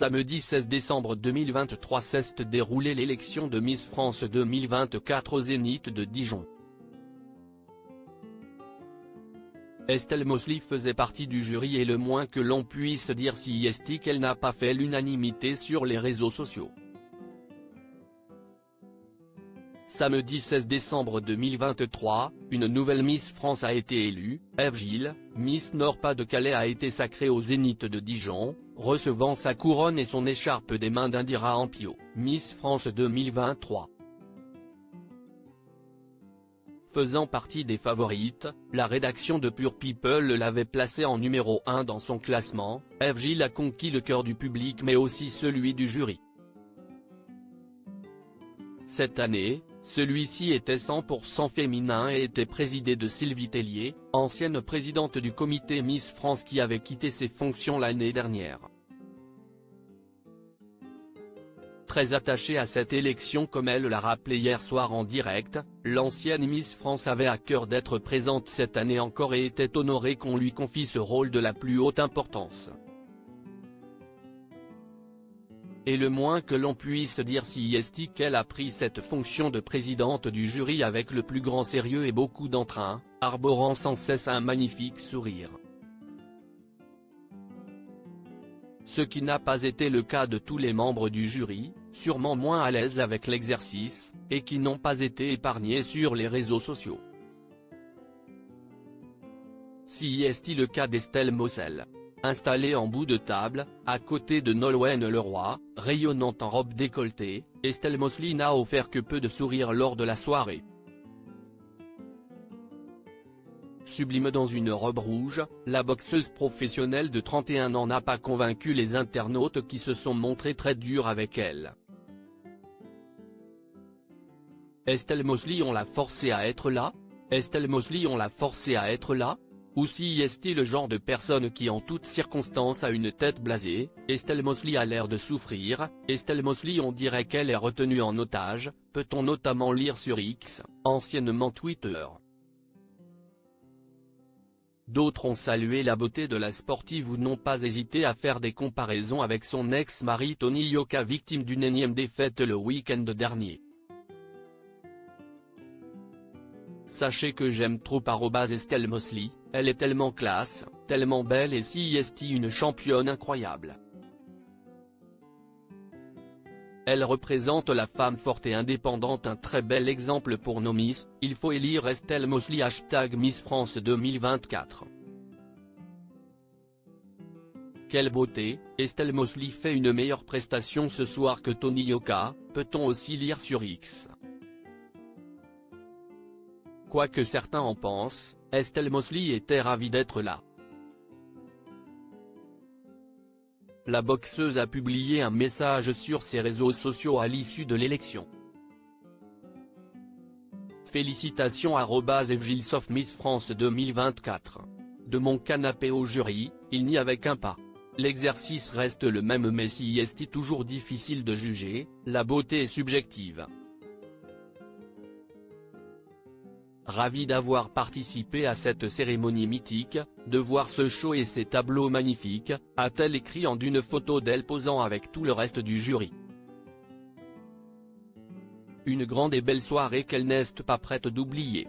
Samedi 16 décembre 2023 s'est déroulée l'élection de Miss France 2024 au Zénith de Dijon. Estelle Mosley faisait partie du jury et le moins que l'on puisse dire c'est qu'elle n'a pas fait l'unanimité sur les réseaux sociaux. Samedi 16 décembre 2023, une nouvelle Miss France a été élue, Ève Gilles, Miss Nord-Pas-de-Calais a été sacrée au Zénith de Dijon, recevant sa couronne et son écharpe des mains d'Indira Ampio, Miss France 2023. Faisant partie des favorites, la rédaction de Pure People l'avait placée en numéro 1 dans son classement. Ève Gilles a conquis le cœur du public mais aussi celui du jury. Cette année, celui-ci était 100% féminin et était présidé de Sylvie Tellier, ancienne présidente du comité Miss France qui avait quitté ses fonctions l'année dernière. Très attachée à cette élection comme elle l'a rappelé hier soir en direct, l'ancienne Miss France avait à cœur d'être présente cette année encore et était honorée qu'on lui confie ce rôle de la plus haute importance. Et le moins que l'on puisse dire c'est qu'elle a pris cette fonction de présidente du jury avec le plus grand sérieux et beaucoup d'entrain, arborant sans cesse un magnifique sourire. Ce qui n'a pas été le cas de tous les membres du jury, sûrement moins à l'aise avec l'exercice, et qui n'ont pas été épargnés sur les réseaux sociaux. C'est le cas d'Estelle Mosley. Installée en bout de table, à côté de Nolwenn Leroy, rayonnante en robe décolletée, Estelle Mosley n'a offert que peu de sourires lors de la soirée. Sublime dans une robe rouge, la boxeuse professionnelle de 31 ans n'a pas convaincu les internautes qui se sont montrés très durs avec elle. Estelle Mosley on l'a forcée à être là? Estelle Mosley on l'a forcée à être là? Ou si est-il le genre de personne qui en toutes circonstances a une tête blasée? Estelle Mosley a l'air de souffrir, Estelle Mosley on dirait qu'elle est retenue en otage, peut-on notamment lire sur X, anciennement Twitter. D'autres ont salué la beauté de la sportive ou n'ont pas hésité à faire des comparaisons avec son ex-mari Tony Yoka victime d'une énième défaite le week-end dernier. Sachez que j'aime trop @Estelle Mosley, elle est tellement classe, tellement belle et c'est une championne incroyable. Elle représente la femme forte et indépendante, un très bel exemple pour nos Miss, il faut élire Estelle Mosley #Miss France 2024. Quelle beauté, Estelle Mosley fait une meilleure prestation ce soir que Tony Yoka, peut-on aussi lire sur X. Quoi que certains en pensent, Estelle Mosley était ravie d'être là. La boxeuse a publié un message sur ses réseaux sociaux à l'issue de l'élection. Félicitations @Ève Gilles sauf Miss France 2024. De mon canapé au jury, il n'y avait qu'un pas. L'exercice reste le même mais c'est toujours difficile de juger, la beauté est subjective. Ravi d'avoir participé à cette cérémonie mythique, de voir ce show et ces tableaux magnifiques, a-t-elle écrit en d'une photo d'elle posant avec tout le reste du jury. Une grande et belle soirée qu'elle n'est pas prête d'oublier.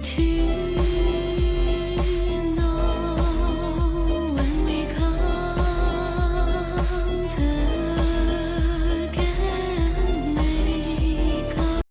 To